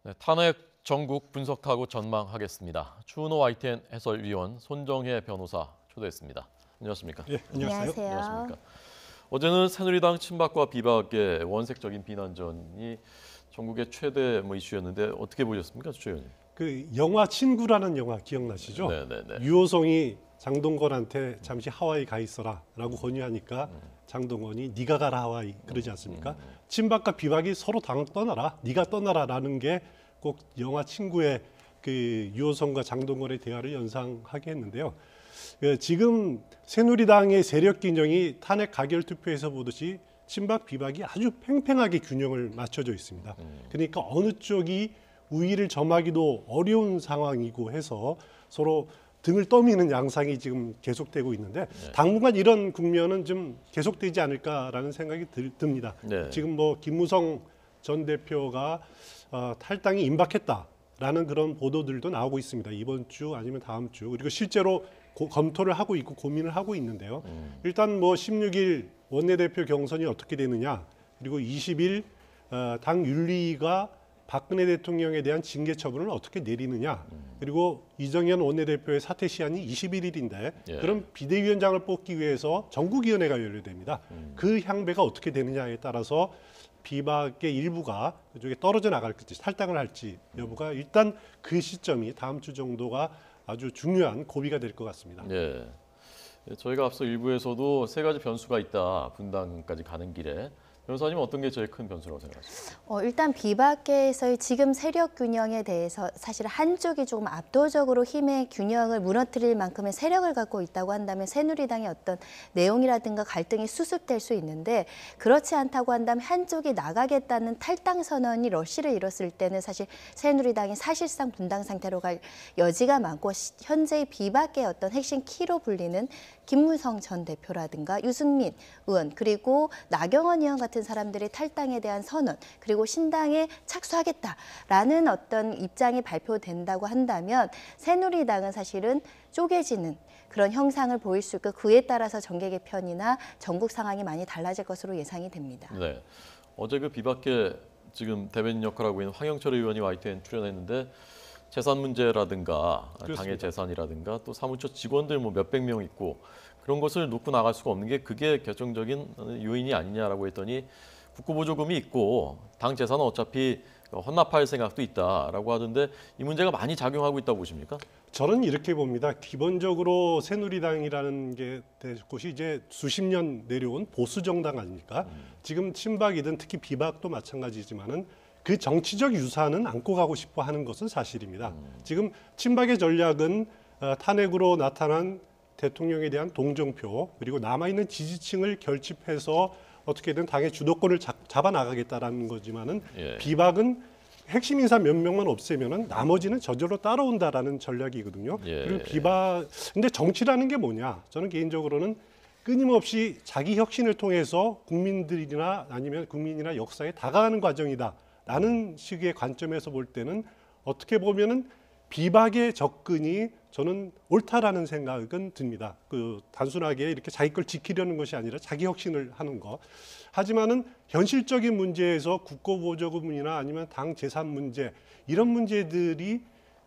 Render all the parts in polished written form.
네, 탄핵 전국 분석하고 전망하겠습니다. 추은호 YTN 해설위원 손정혜 변호사 초대했습니다. 안녕하십니까? 예, 안녕하세요. 안녕하십니까? 어제는 새누리당 친박과 비박의 원색적인 비난전이 전국의 최대 이슈였는데 어떻게 보셨습니까, 주 의원님? 그 영화 친구라는 영화 기억나시죠? 네네네. 유호성이 장동건한테 잠시 하와이 가 있어라라고 권유하니까 장동건이 네가 가라 하와이 그러지 않습니까? 친박과 비박이 서로 당 떠나라, 네가 떠나라라는 게 꼭 영화 친구의 그 유호성과 장동건의 대화를 연상하게 했는데요. 지금 새누리당의 세력 균형이 탄핵 가결 투표에서 보듯이 친박 비박이 아주 팽팽하게 균형을 맞춰져 있습니다. 그러니까 어느 쪽이 우위를 점하기도 어려운 상황이고 해서 서로 등을 떠미는 양상이 지금 계속되고 있는데 당분간 이런 국면은 좀 계속되지 않을까라는 생각이 듭니다. 네. 지금 김무성 전 대표가 탈당이 임박했다라는 그런 보도들도 나오고 있습니다. 이번 주 아니면 다음 주. 그리고 실제로 검토를 하고 있고 고민을 하고 있는데요. 일단 16일 원내대표 경선이 어떻게 되느냐, 그리고 20일 당 윤리가 박근혜 대통령에 대한 징계 처분을 어떻게 내리느냐, 그리고 이정현 원내대표의 사퇴 시한이 21일인데 그럼 비대위원장을 뽑기 위해서 전국위원회가 열려됩니다. 그 향배가 어떻게 되느냐에 따라서 비박의 일부가 그쪽에 떨어져 나갈지 탈당을 할지 여부가 일단 그 시점이 다음 주 정도가 아주 중요한 고비가 될 것 같습니다. 네. 저희가 앞서 일부에서도 세 가지 변수가 있다. 분당까지 가는 길에. 변호사님 어떤 게 제일 큰 변수라고 생각하십니까? 일단 비박계에서의 지금 세력 균형에 대해서 사실 한쪽이 조금 압도적으로 힘의 균형을 무너뜨릴 만큼의 세력을 갖고 있다고 한다면 새누리당의 어떤 내용이라든가 갈등이 수습될 수 있는데, 그렇지 않다고 한다면 한쪽이 나가겠다는 탈당 선언이 러쉬를 이뤘을 때는 사실 새누리당이 사실상 분당 상태로 갈 여지가 많고, 현재의 비박계의 어떤 핵심 키로 불리는 김무성 전 대표라든가 유승민 의원, 그리고 나경원 의원 같은 사람들의 탈당에 대한 선언, 그리고 신당에 착수하겠다라는 어떤 입장이 발표된다고 한다면 새누리당은 사실은 쪼개지는 그런 형상을 보일 수 있고, 그에 따라서 정계 개편이나 전국 상황이 많이 달라질 것으로 예상이 됩니다. 네. 어제 그 비박계 지금 대변인 역할을 하고 있는 황영철 의원이 YTN 출연했는데 재산 문제라든가 그렇습니다. 당의 재산이라든가 또 사무처 직원들 몇백 명 있고 그런 것을 놓고 나갈 수가 없는 게 그게 결정적인 요인이 아니냐라고 했더니 국고보조금이 있고 당 재산은 어차피 헌납할 생각도 있다라고 하던데 이 문제가 많이 작용하고 있다고 보십니까? 저는 이렇게 봅니다. 기본적으로 새누리당이라는 곳이 이제 수십 년 내려온 보수 정당 아닙니까? 지금 친박이든 특히 비박도 마찬가지지만은 그 정치적 유산은 안고 가고 싶어 하는 것은 사실입니다. 지금 친박의 전략은 탄핵으로 나타난 대통령에 대한 동정표, 그리고 남아있는 지지층을 결집해서 어떻게든 당의 주도권을 잡아나가겠다라는 거지만은 비박은 핵심 인사 몇 명만 없애면은 나머지는 저절로 따라온다라는 전략이거든요. 그리고 근데 정치라는 게 뭐냐? 저는 개인적으로는 끊임없이 자기 혁신을 통해서 국민들이나 아니면 국민이나 역사에 다가가는 과정이다. 라는 식의 관점에서 볼 때는 어떻게 보면은 비박의 접근이 저는 옳다라는 생각은 듭니다. 단순하게 이렇게 자기 걸 지키려는 것이 아니라 자기 혁신을 하는 것. 하지만은 현실적인 문제에서 국고보조금이나 아니면 당 재산 문제, 이런 문제들이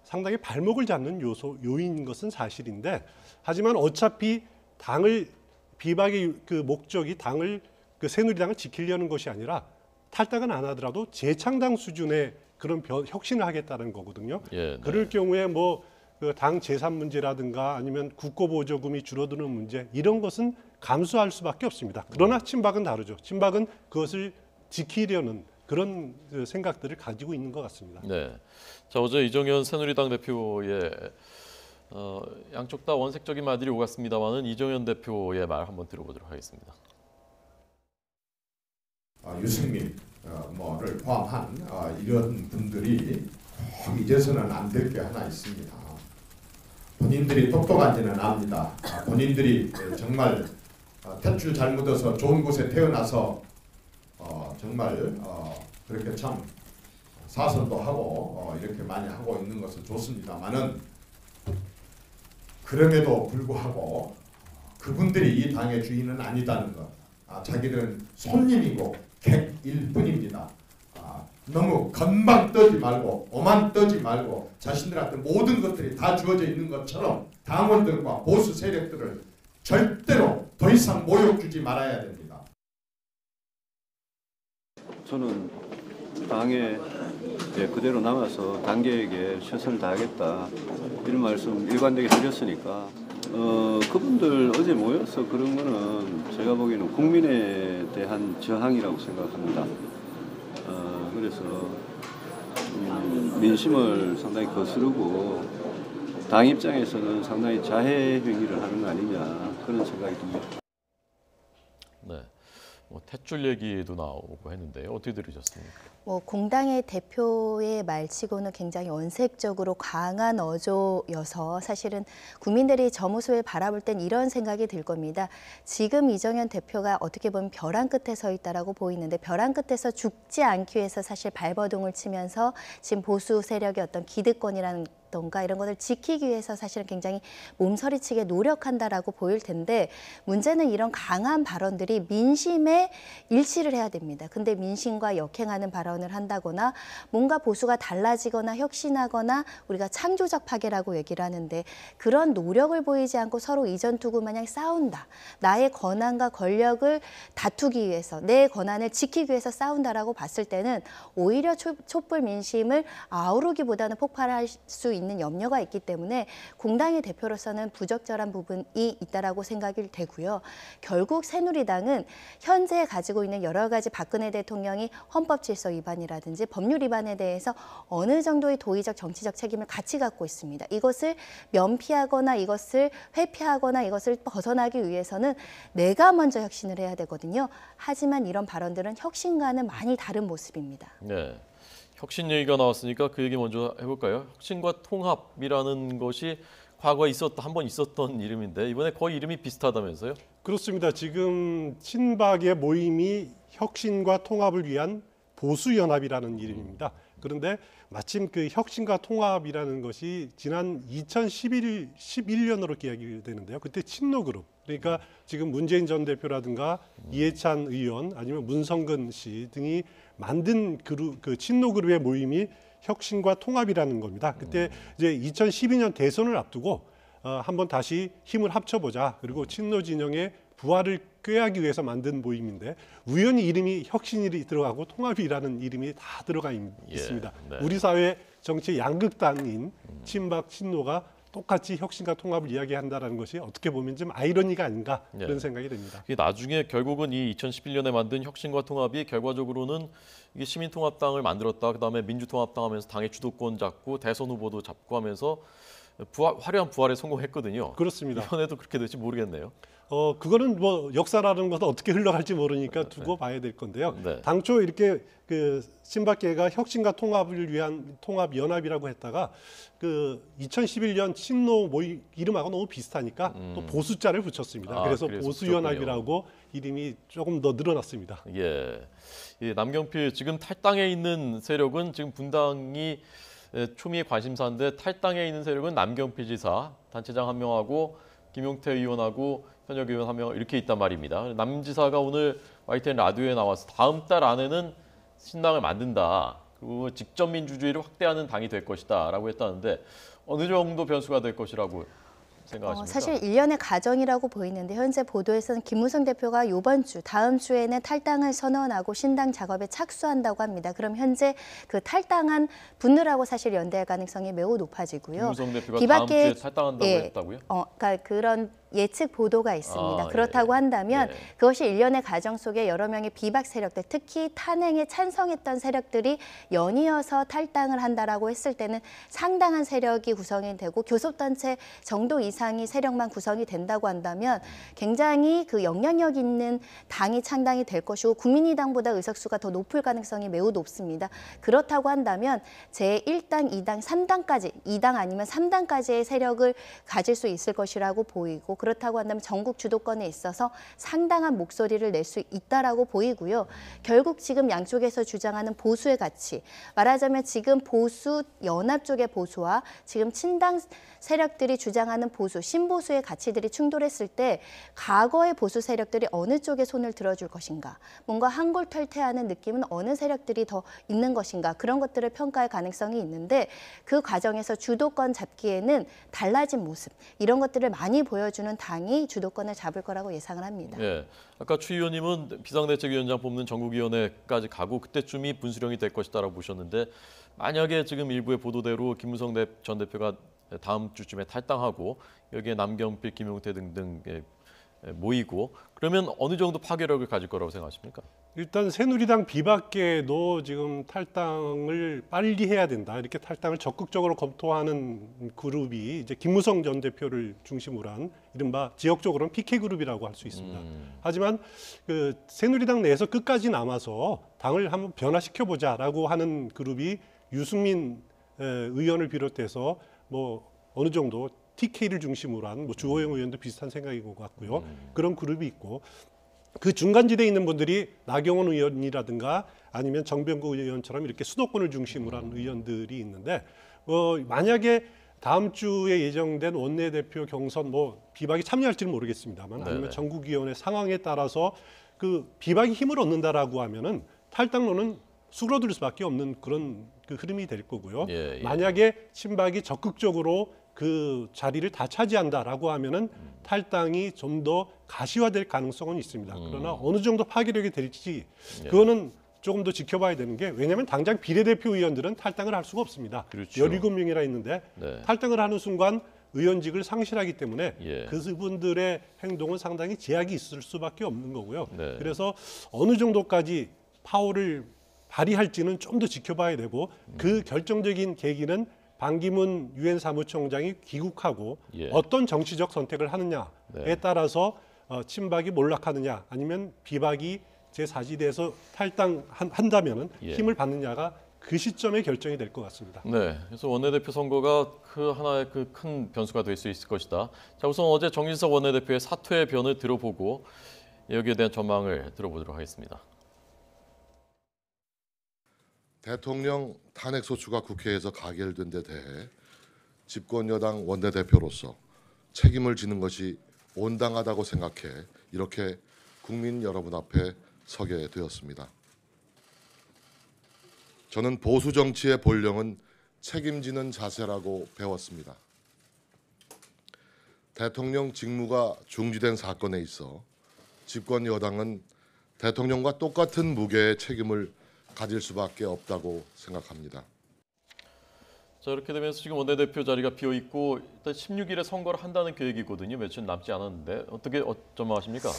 상당히 발목을 잡는 요인인 것은 사실인데, 하지만 어차피 비박의 목적이 새누리당을 지키려는 것이 아니라 탈당은 안 하더라도 재창당 수준의 그런 혁신을 하겠다는 거거든요. 그럴 경우에 당 재산 문제라든가 아니면 국고보조금이 줄어드는 문제, 이런 것은 감수할 수밖에 없습니다. 그러나 친박은 다르죠. 친박은 그것을 지키려는 그런 생각들을 가지고 있는 것 같습니다. 네. 자, 어제 이정현 새누리당 대표의 양쪽 다 원색적인 말들이 오갔습니다만은 이정현 대표의 말 한번 들어보도록 하겠습니다. 유승민 를 포함한 이런 분들이 꼭 잊어서는 안 될 게 하나 있습니다. 본인들이 똑똑한지는 압니다. 본인들이 정말 탯줄 잘 묻어서 좋은 곳에 태어나서 정말 그렇게 참 사선도 하고 이렇게 많이 하고 있는 것은 좋습니다만은, 그럼에도 불구하고 그분들이 이 당의 주인은 아니다는 것, 자기들은 손님이고 객일 뿐입니다. 너무 건방 떠지 말고 오만 떠지 말고 자신들한테 모든 것들이 다 주어져 있는 것처럼 당원들과 보수 세력들을 절대로 더 이상 모욕 주지 말아야 됩니다. 저는 당에 그대로 남아서 당계에게 최선을 다하겠다 이런 말씀 일관되게 드렸으니까 그분들 어제 모여서 그런 거는 제가 보기에는 국민에 대한 저항이라고 생각합니다. 그래서 민심을 상당히 거스르고 당 입장에서는 상당히 자해 행위를 하는 거 아니냐 그런 생각이 듭니다. 네. 뭐 탯줄 얘기도 나오고 했는데요. 어떻게 들으셨습니까? 뭐 공당의 대표의 말치고는 굉장히 원색적으로 강한 어조여서 사실은 국민들이 저 모습을 바라볼 땐 이런 생각이 들 겁니다. 지금 이정현 대표가 어떻게 보면 벼랑 끝에 서 있다라고 보이는데 벼랑 끝에서 죽지 않기 위해서 사실 발버둥을 치면서 지금 보수 세력의 어떤 기득권이라는 던가 이런 것을 지키기 위해서 사실은 굉장히 몸서리치게 노력한다라고 보일 텐데 문제는 이런 강한 발언들이 민심에 일치를 해야 됩니다. 근데 민심과 역행하는 발언을 한다거나 뭔가 보수가 달라지거나 혁신하거나 우리가 창조적 파괴라고 얘기를 하는데 그런 노력을 보이지 않고 서로 이전투구 마냥 싸운다. 나의 권한과 권력을 다투기 위해서 내 권한을 지키기 위해서 싸운다라고 봤을 때는 오히려 촛불 민심을 아우르기보다는 폭발할 수 있는 염려가 있기 때문에 공당의 대표로서는 부적절한 부분이 있다라고 생각이 되고요. 결국 새누리당은 현재 가지고 있는 여러 가지 박근혜 대통령이 헌법질서 위반이라든지 법률 위반에 대해서 어느 정도의 도의적 정치적 책임을 같이 갖고 있습니다. 이것을 면피하거나 이것을 회피하거나 이것을 벗어나기 위해서는 내가 먼저 혁신을 해야 되거든요. 하지만 이런 발언들은 혁신과는 많이 다른 모습입니다. 네. 혁신 얘기가 나왔으니까 그 얘기 먼저 해볼까요? 혁신과 통합이라는 것이 과거에 한 번 있었던 이름인데 이번에 거의 이름이 비슷하다면서요? 그렇습니다. 지금 친박의 모임이 혁신과 통합을 위한 보수연합이라는 이름입니다. 그런데 마침 그 혁신과 통합이라는 것이 지난 2011년으로 기억이 되는데요. 그때 친노그룹, 그러니까 지금 문재인 전 대표라든가 이해찬 의원 아니면 문성근 씨 등이 만든 그 친노그룹의 모임이 혁신과 통합이라는 겁니다. 그때 이제 2012년 대선을 앞두고 한번 다시 힘을 합쳐보자. 그리고 친노 진영의 부활을 꾀하기 위해서 만든 모임인데 우연히 이름이 혁신이 들어가고 통합이라는 이름이 다 들어가 있습니다. 네. 우리 사회 정치 양극당인 친박, 친노가 똑같이 혁신과 통합을 이야기한다는 것이 어떻게 보면 좀 아이러니가 아닌가 그런 생각이 듭니다. 이게 나중에 결국은 이 2011년에 만든 혁신과 통합이 결과적으로는 이게 시민통합당을 만들었다. 그다음에 민주통합당 하면서 당의 주도권 잡고 대선 후보도 잡고 하면서 화려한 부활에 성공했거든요. 그렇습니다. 이번에도 그렇게 될지 모르겠네요. 그거는 뭐 역사라는 것은 어떻게 흘러갈지 모르니까 두고 봐야 될 건데요. 네. 당초 이렇게 그 친박계가 혁신과 통합을 위한 통합연합이라고 했다가 그 2011년 친노 모임 이름하고 너무 비슷하니까 또 보수자를 붙였습니다. 그래서 보수연합이라고 이름이 조금 더 늘어났습니다. 예. 이 남경필 지금 탈당에 있는 세력은 지금 분당이 초미의 관심사인데 탈당에 있는 세력은 남경필 지사, 단체장 한 명하고 김용태 의원하고 현역 의원 한 명 이렇게 있단 말입니다. 남 지사가 오늘 YTN 라디오에 나와서 다음 달 안에는 신당을 만든다. 그리고 직접 민주주의를 확대하는 당이 될 것이다 라고 했다는데 어느 정도 변수가 될 것이라고 생각하십니까? 사실 일련의 과정이라고 보이는데 현재 보도에서는 김무성 대표가 이번 주, 다음 주에는 탈당을 선언하고 신당 작업에 착수한다고 합니다. 그럼 현재 그 탈당한 분들하고 사실 연대할 가능성이 매우 높아지고요. 김무성 대표가 다음 주에 탈당한다고 했다고요? 그러니까 그런 예측 보도가 있습니다. 그렇다고 예. 한다면 예. 그것이 일련의 과정 속에 여러 명의 비박 세력들, 특히 탄핵에 찬성했던 세력들이 연이어서 탈당을 한다라고 했을 때는 상당한 세력이 구성이 되고 교섭단체 정도 이상의 세력만 구성이 된다고 한다면 굉장히 그 영향력 있는 당이 창당이 될 것이고 국민의당보다 의석수가 더 높을 가능성이 매우 높습니다. 그렇다고 한다면 제1당, 2당, 3당까지 2당 아니면 3당까지의 세력을 가질 수 있을 것이라고 보이고 그렇다고 한다면 전국 주도권에 있어서 상당한 목소리를 낼 수 있다라고 보이고요. 결국 지금 양쪽에서 주장하는 보수의 가치, 말하자면 지금 보수 연합 쪽의 보수와 지금 친당 세력들이 주장하는 보수, 신보수의 가치들이 충돌했을 때 과거의 보수 세력들이 어느 쪽에 손을 들어줄 것인가, 뭔가 한골탈퇴하는 느낌은 어느 세력들이 더 있는 것인가, 그런 것들을 평가할 가능성이 있는데 그 과정에서 주도권 잡기에는 달라진 모습, 이런 것들을 많이 보여주는 당이 주도권을 잡을 거라고 예상을 합니다. 예. 아까 추 의원님은 비상대책위원장 뽑는 전국위원회까지 가고 그때쯤이 분수령이 될 것이다라고 보셨는데 만약에 지금 일부의 보도대로 김무성 전 대표가 다음 주쯤에 탈당하고 여기에 남경필, 김용태 등등 모이고 그러면 어느 정도 파괴력을 가질 거라고 생각하십니까? 일단 새누리당 비박계도 지금 탈당을 빨리 해야 된다. 이렇게 탈당을 적극적으로 검토하는 그룹이 이제 김무성 전 대표를 중심으로 한 이른바 지역적으로는 PK 그룹이라고 할 수 있습니다. 하지만 그 새누리당 내에서 끝까지 남아서 당을 한번 변화시켜 보자라고 하는 그룹이 유승민 의원을 비롯해서 뭐 어느 정도 TK를 중심으로 한 뭐 주호영 의원도 비슷한 생각인 것 같고요. 그런 그룹이 있고 그 중간지대에 있는 분들이 나경원 의원이라든가 아니면 정병구 의원처럼 이렇게 수도권을 중심으로 한 의원들이 있는데 만약에 다음 주에 예정된 원내대표 경선 뭐 비박이 참여할지는 모르겠습니다만 아니면 전국위원회 상황에 따라서 그 비박이 힘을 얻는다라고 하면은 탈당론은 수그러들 수밖에 없는 그런 그 흐름이 될 거고요. 예. 만약에 친박이 적극적으로 그 자리를 다 차지한다라고 하면은 탈당이 좀 더 가시화될 가능성은 있습니다. 그러나 어느 정도 파괴력이 될지 그거는 조금 더 지켜봐야 되는 게 왜냐하면 당장 비례대표 의원들은 탈당을 할 수가 없습니다. 그렇죠. 17명이나 있는데 탈당을 하는 순간 의원직을 상실하기 때문에 그분들의 행동은 상당히 제약이 있을 수밖에 없는 거고요. 그래서 어느 정도까지 파워를 발휘할지는 좀 더 지켜봐야 되고 그 결정적인 계기는 반기문 유엔 사무총장이 귀국하고 어떤 정치적 선택을 하느냐에 따라서 친박이 몰락하느냐 아니면 비박이 제4지대에서 탈당한다면 힘을 받느냐가 그 시점에 결정이 될 것 같습니다. 네, 그래서 원내대표 선거가 그 하나의 그 큰 변수가 될 수 있을 것이다. 자, 우선 어제 정진석 원내대표의 사퇴 변을 들어보고 여기에 대한 전망을 들어보도록 하겠습니다. 대통령 탄핵소추가 국회에서 가결된 데 대해 집권여당 원내대표로서 책임을 지는 것이 온당하다고 생각해 이렇게 국민 여러분 앞에 서게 되었습니다. 저는 보수 정치의 본령은 책임지는 자세라고 배웠습니다. 대통령 직무가 중지된 사건에 있어 집권 여당은 대통령과 똑같은 무게의 책임을 가질 수밖에 없다고 생각합니다. 자, 이렇게 되면서 지금 원내대표 자리가 비어 있고 일단 16일에 선거를 한다는 계획이거든요. 며칠 남지 않았는데 어떻게 전망하십니까?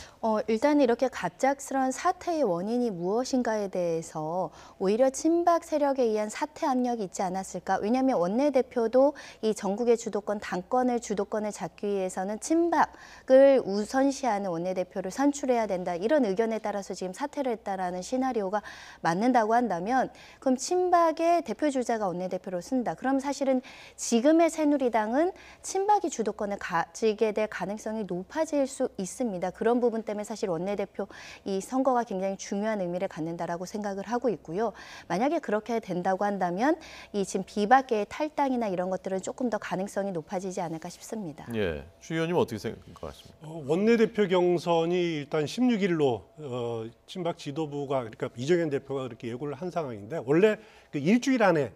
일단 이렇게 갑작스러운 사퇴의 원인이 무엇인가에 대해서 오히려 친박 세력에 의한 사퇴 압력이 있지 않았을까? 왜냐하면 원내대표도 이 전국의 주도권, 당권을 주도권을 잡기 위해서는 친박을 우선시하는 원내대표를 선출해야 된다. 이런 의견에 따라서 지금 사퇴를 했다라는 시나리오가 맞는다고 한다면 그럼 친박의 대표 주자가 원내대표로 쓴다. 그럼 사실은 지금의 새누리당은 친박이 주도권을 가지게 될 가능성이 높아질 수 있습니다. 그런 부분 때문에 사실 원내대표 이 선거가 굉장히 중요한 의미를 갖는다라고 생각을 하고 있고요. 만약에 그렇게 된다고 한다면 이 지금 비박계의 탈당이나 이런 것들은 조금 더 가능성이 높아지지 않을까 싶습니다. 예, 추 의원님 어떻게 생각하십니까? 원내대표 경선이 일단 16일로 친박 지도부가 그러니까 이정현 대표가 그렇게 예고를 한 상황인데 원래 그 일주일 안에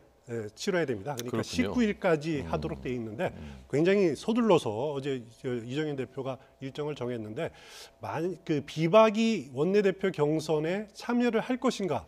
치러야 됩니다. 그러니까 그렇군요. 19일까지 하도록 돼 있는데 굉장히 서둘러서 어제 이정현 대표가 일정을 정했는데 그 비박이 원내대표 경선에 참여를 할 것인가?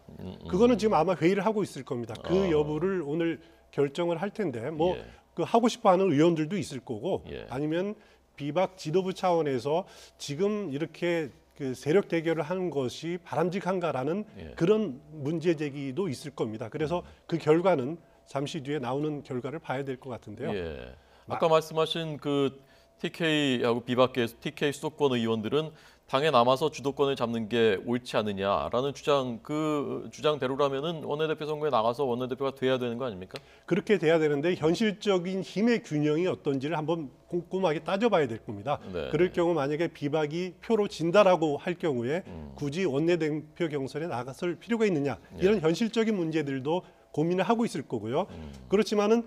그거는 지금 아마 회의를 하고 있을 겁니다. 그 여부를 오늘 결정을 할 텐데 뭐 그 하고 싶어하는 의원들도 있을 거고 아니면 비박 지도부 차원에서 지금 이렇게 그 세력 대결을 하는 것이 바람직한가라는 그런 문제 제기도 있을 겁니다. 그래서 그 결과는 잠시 뒤에 나오는 결과를 봐야 될 것 같은데요. 예. 아까 말씀하신 그 TK하고 비박계 TK 수도권 의원들은 당에 남아서 주도권을 잡는 게 옳지 않느냐라는 주장, 그 주장대로라면은 원내대표 선거에 나가서 원내대표가 돼야 되는 거 아닙니까? 그렇게 돼야 되는데 현실적인 힘의 균형이 어떤지를 한번 꼼꼼하게 따져봐야 될 겁니다. 네. 그럴 경우 만약에 비박이 표로 진다라고 할 경우에 굳이 원내대표 경선에 나갔을 필요가 있느냐 이런 현실적인 문제들도 고민을 하고 있을 거고요. 그렇지만은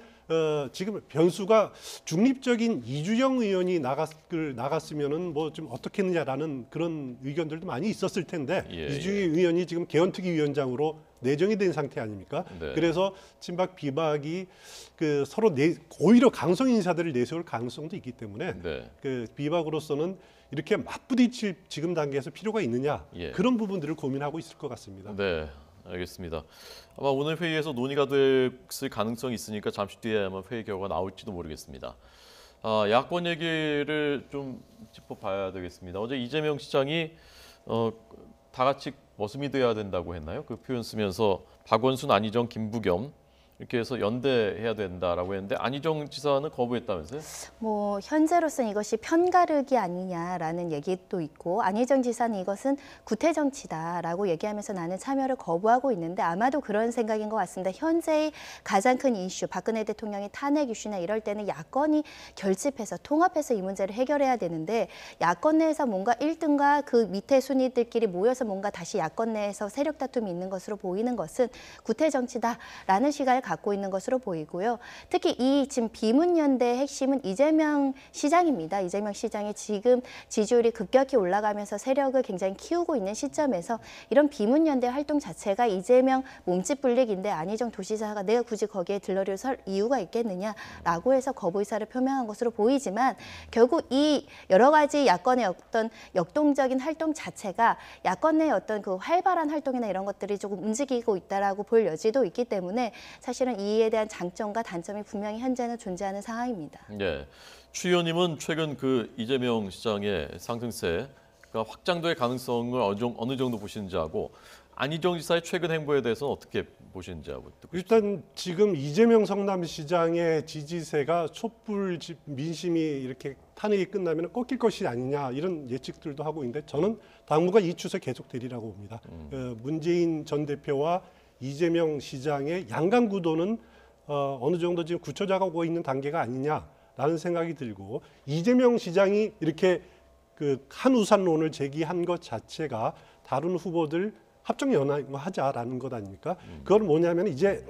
지금 변수가 중립적인 이주영 의원이 나갔으면은 뭐 좀 어떻겠느냐라는 그런 의견들도 많이 있었을 텐데 예, 이주영 의원이 지금 개헌특위위원장으로 내정이 된 상태 아닙니까? 네. 그래서 친박 비박이 그 서로 오히려 강성 인사들을 내세울 가능성도 있기 때문에 네. 그 비박으로서는 이렇게 맞부딪힐 지금 단계에서 필요가 있느냐 예. 그런 부분들을 고민하고 있을 것 같습니다. 네, 알겠습니다. 아마 오늘 회의에서 논의가 됐을 가능성이 있으니까 잠시 뒤에 아마 회의 결과가 나올지도 모르겠습니다. 야권 얘기를 좀 짚어봐야 되겠습니다. 어제 이재명 시장이 다 같이 머슴이 돼야 된다고 했나요? 그 표현 쓰면서 박원순, 안희정, 김부겸 이렇게 해서 연대해야 된다라고 했는데 안희정 지사는 거부했다면서요? 뭐 현재로서는 이것이 편가르기 아니냐라는 얘기도 있고 안희정 지사는 이것은 구태 정치다라고 얘기하면서 나는 참여를 거부하고 있는데 아마도 그런 생각인 것 같습니다. 현재의 가장 큰 이슈, 박근혜 대통령의 탄핵 이슈나 이럴 때는 야권이 결집해서 통합해서 이 문제를 해결해야 되는데 야권 내에서 뭔가 1등과 그 밑에 순위들끼리 모여서 뭔가 다시 야권 내에서 세력 다툼이 있는 것으로 보이는 것은 구태 정치다라는 시각을 갖고 있는 것으로 보이고요. 특히 이 지금 비문연대의 핵심은 이재명 시장입니다. 이재명 시장이 지금 지지율이 급격히 올라가면서 세력을 굉장히 키우고 있는 시점에서 이런 비문연대 활동 자체가 이재명 몸집 불리기인데 안희정 도지사가 내가 굳이 거기에 들러리를 설 이유가 있겠느냐라고 해서 거부 의사를 표명한 것으로 보이지만 결국 이 여러 가지 야권의 어떤 역동적인 활동 자체가 야권 내의 어떤 그 활발한 활동이나 이런 것들이 조금 움직이고 있다라고 볼 여지도 있기 때문에 사실은 이에 대한 장점과 단점이 분명히 현재는 존재하는 상황입니다. 네, 추 의원님은 최근 그 이재명 시장의 상승세가 확장될 가능성을 어느 정도 보시는지 하고 안희정 지사의 최근 행보에 대해서는 어떻게 보시는지 하고 듣고 싶습니다. 일단 지금 이재명 성남시장의 지지세가 촛불 민심이 이렇게 탄핵이 끝나면 꺾일 것이 아니냐 이런 예측들도 하고 있는데 저는 당분간 이 추세 계속되리라고 봅니다. 문재인 전 대표와 이재명 시장의 양강 구도는 어느 정도 지금 굳혀져가고 있는 단계가 아니냐라는 생각이 들고 이재명 시장이 이렇게 그 한우산론을 제기한 것 자체가 다른 후보들 합정 연합하자라는 것 아닙니까? 그건 뭐냐면 이제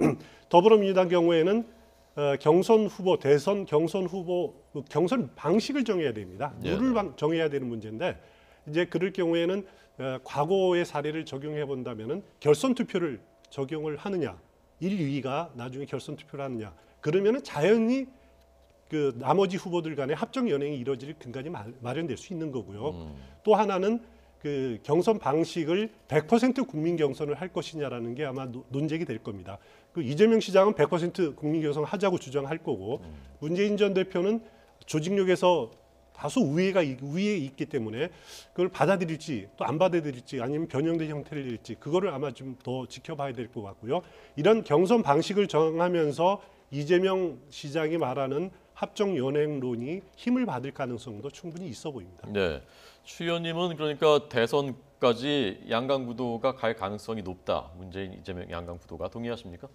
더불어민주당 경우에는 경선 후보, 대선 경선 후보 경선 방식을 정해야 됩니다. 룰을 정해야 되는 문제인데 이제 그럴 경우에는 과거의 사례를 적용해 본다면은 결선 투표를 적용을 하느냐, 1, 2위가 나중에 결선 투표를 하느냐. 그러면은 자연히 그 나머지 후보들 간의 합정 연행이 이루어질 근간이 마련될 수 있는 거고요. 또 하나는 그 경선 방식을 100% 국민 경선을 할 것이냐라는 게 아마 논쟁이 될 겁니다. 그 이재명 시장은 100% 국민 경선을 하자고 주장할 거고 문재인 전 대표는 조직력에서 다소 우위에 있기 때문에 그걸 받아들일지 또 안 받아들일지 아니면 변형된 형태를 낼지 그거를 아마 좀 더 지켜봐야 될 것 같고요. 이런 경선 방식을 정하면서 이재명 시장이 말하는 합정 연행론이 힘을 받을 가능성도 충분히 있어 보입니다. 네, 추 의원님은 그러니까 대선까지 양강 구도가 갈 가능성이 높다. 문재인 이재명 양강 구도가 동의하십니까?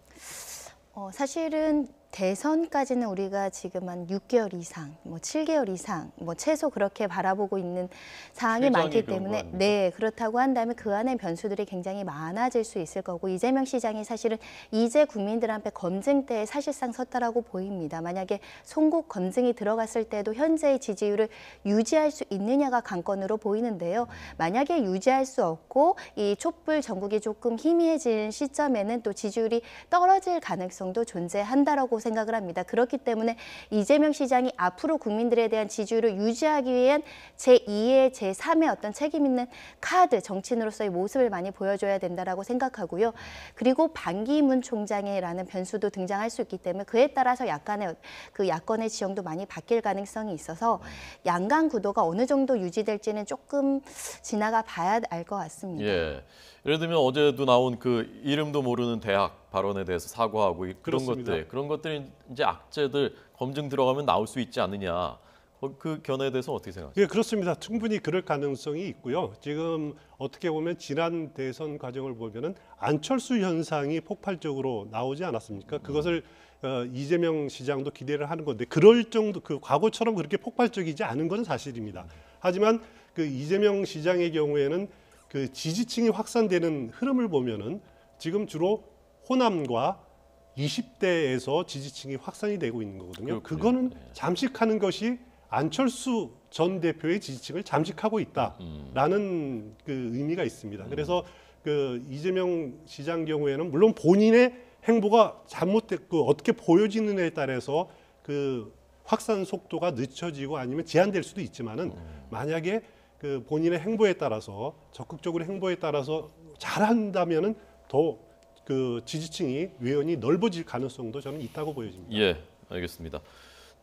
사실은 대선까지는 우리가 지금 한 6개월 이상, 뭐 7개월 이상, 뭐 최소 그렇게 바라보고 있는 상황이 많기 때문에 네, 그렇다고 한다면 그 안에 변수들이 굉장히 많아질 수 있을 거고 이재명 시장이 사실은 이제 국민들한테 검증대에 사실상 섰다라고 보입니다. 만약에 송곳 검증이 들어갔을 때도 현재의 지지율을 유지할 수 있느냐가 관건으로 보이는데요. 만약에 유지할 수 없고 이 촛불 전국이 조금 희미해진 시점에는 또 지지율이 떨어질 가능성도 존재한다라고 생각을 합니다. 그렇기 때문에 이재명 시장이 앞으로 국민들에 대한 지지율을 유지하기 위한 제2의 제3의 어떤 책임 있는 카드, 정치인으로서의 모습을 많이 보여줘야 된다라고 생각하고요. 그리고 반기문 총장이라는 변수도 등장할 수 있기 때문에 그에 따라서 약간의 그 야권의 지형도 많이 바뀔 가능성이 있어서 양강 구도가 어느 정도 유지될지는 조금 지나가 봐야 알 것 같습니다. 예. 예를 들면 어제도 나온 그 이름도 모르는 대학 발언에 대해서 사과하고 그런 그렇습니다. 것들이 이제 악재들 검증 들어가면 나올 수 있지 않느냐 그 견해에 대해서 어떻게 생각하세요? 예, 그렇습니다. 충분히 그럴 가능성이 있고요. 지금 어떻게 보면 지난 대선 과정을 보면은 안철수 현상이 폭발적으로 나오지 않았습니까? 그것을 이재명 시장도 기대를 하는 건데 그럴 정도 그 과거처럼 그렇게 폭발적이지 않은 건 사실입니다. 하지만 그 이재명 시장의 경우에는 그 지지층이 확산되는 흐름을 보면은 지금 주로 호남과 20대에서 지지층이 확산이 되고 있는 거거든요. 그렇군요. 그거는 예. 잠식하는 것이 안철수 전 대표의 지지층을 잠식하고 있다라는 그 의미가 있습니다. 그래서 그 이재명 시장 경우에는 물론 본인의 행보가 잘못됐고 어떻게 보여지느냐에 따라서 그 확산 속도가 늦춰지고 아니면 제한될 수도 있지만은 만약에 그 본인의 행보에 따라서 적극적으로 행보에 따라서 잘한다면은 더 그 지지층이 외연이 넓어질 가능성도 저는 있다고 보여집니다. 예, 알겠습니다.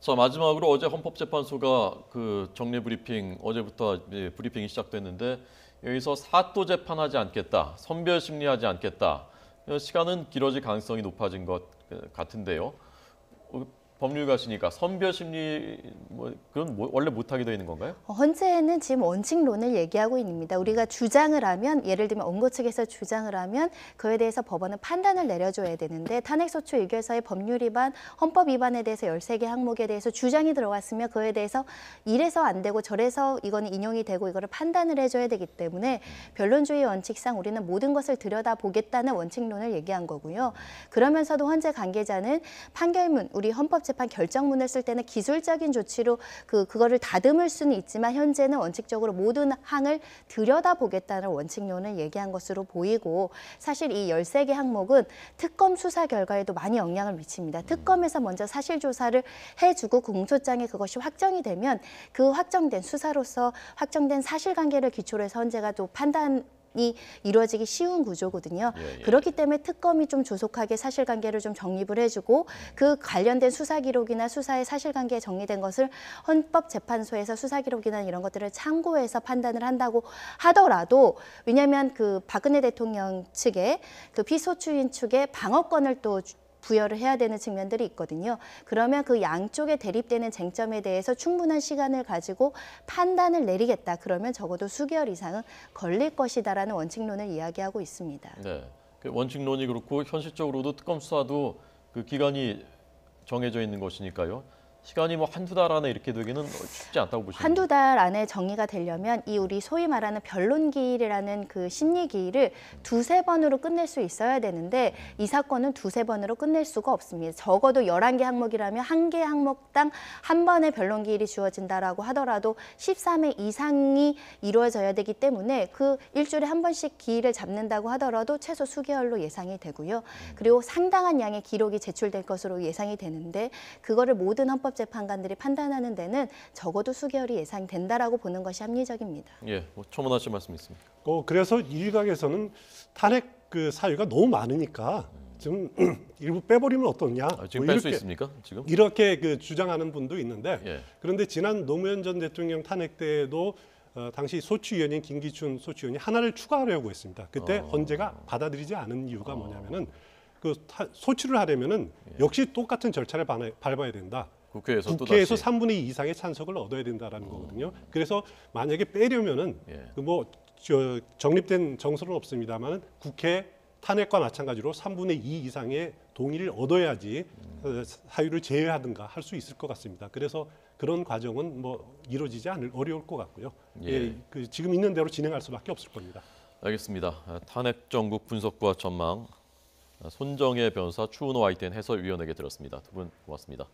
자, 마지막으로 어제 헌법재판소가 그 정례 브리핑 어제부터 브리핑이 시작됐는데 여기서 사또 재판하지 않겠다, 선별 심리하지 않겠다. 시간은 길어질 가능성이 높아진 것 같은데요. 법률가시니까 선별 심리 그건 원래 못하게 되어 있는 건가요? 헌재는 지금 원칙론을 얘기하고 있습니다. 우리가 주장을 하면 예를 들면 원고 측에서 주장을 하면 그에 대해서 법원은 판단을 내려줘야 되는데 탄핵소추 의결서의 법률 위반, 헌법 위반에 대해서 13개 항목에 대해서 주장이 들어갔으면 그에 대해서 이래서 안 되고 저래서 이거는 인용이 되고 이거를 판단을 해줘야 되기 때문에 변론주의 원칙상 우리는 모든 것을 들여다보겠다는 원칙론을 얘기한 거고요. 그러면서도 헌재 관계자는 판결문, 우리 헌법 재판 결정문을 쓸 때는 기술적인 조치로 그거를 다듬을 수는 있지만 현재는 원칙적으로 모든 항을 들여다보겠다는 원칙론을 얘기한 것으로 보이고 사실 이 13개 항목은 특검 수사 결과에도 많이 영향을 미칩니다. 특검에서 먼저 사실 조사를 해주고 공소장에 그것이 확정이 되면 그 확정된 수사로서 확정된 사실관계를 기초로 해서 헌재가 또 판단이 이루어지기 쉬운 구조거든요. 예. 그렇기 때문에 특검이 좀 조속하게 사실관계를 좀 정립을 해주고 그 관련된 수사 기록이나 수사의 사실관계에 정리된 것을 헌법재판소에서 수사 기록이나 이런 것들을 참고해서 판단을 한다고 하더라도 왜냐하면 그 박근혜 대통령 측에 그 피소추인 측에 방어권을 또 부여를 해야 되는 측면들이 있거든요. 그러면 그 양쪽에 대립되는 쟁점에 대해서 충분한 시간을 가지고 판단을 내리겠다. 그러면 적어도 수개월 이상은 걸릴 것이다라는 원칙론을 이야기하고 있습니다. 네, 그 원칙론이 그렇고 현실적으로도 특검 수사도 그 기간이 정해져 있는 것이니까요. 시간이 뭐 한두 달 안에 이렇게 되기는 쉽지 않다고 보시는 한두 달 안에 정리가 되려면 이 우리 소위 말하는 변론기일이라는 그 심리기일을 2~3번으로 끝낼 수 있어야 되는데 이 사건은 2~3번으로 끝낼 수가 없습니다. 적어도 11개 항목이라면 1개 항목당 한 번의 변론기일이 주어진다라고 하더라도 13회 이상이 이루어져야 되기 때문에 그 일주일에 한 번씩 기일을 잡는다고 하더라도 최소 수개월로 예상이 되고요. 그리고 상당한 양의 기록이 제출될 것으로 예상이 되는데 그거를 모든 헌법재판관들이 판단하는 데는 적어도 수개월이 예상된다라고 보는 것이 합리적입니다. 예, 뭐 첨언하실 말씀 있습니까? 그래서 일각에서는 탄핵 그 사유가 너무 많으니까 좀 일부 빼버리면 어떠냐? 지금 뭐 뺄 수 이렇게, 있습니까? 지금? 이렇게 그 주장하는 분도 있는데 예. 그런데 지난 노무현 전 대통령 탄핵 때에도 당시 소추위원인 김기춘 소추위원이 하나를 추가하려고 했습니다. 그때 헌재가 받아들이지 않은 이유가 뭐냐면은 그 소추를 하려면은 역시 똑같은 절차를 밟아야 된다. 국회에서 국회에서 또다시 3분의 2 이상의 찬성을 얻어야 된다라는 거거든요. 그래서 만약에 빼려면은 예. 그 뭐 정립된 정설은 없습니다만 국회 탄핵과 마찬가지로 3분의 2 이상의 동의를 얻어야지 사유를 제외하든가 할 수 있을 것 같습니다. 그래서 그런 과정은 뭐 이루어지지 어려울 것 같고요. 예. 그 지금 있는 대로 진행할 수밖에 없을 겁니다. 알겠습니다. 탄핵 정국 분석과 전망 손정혜 변호사 추은호 YTN 해설위원에게 들었습니다. 두 분 고맙습니다.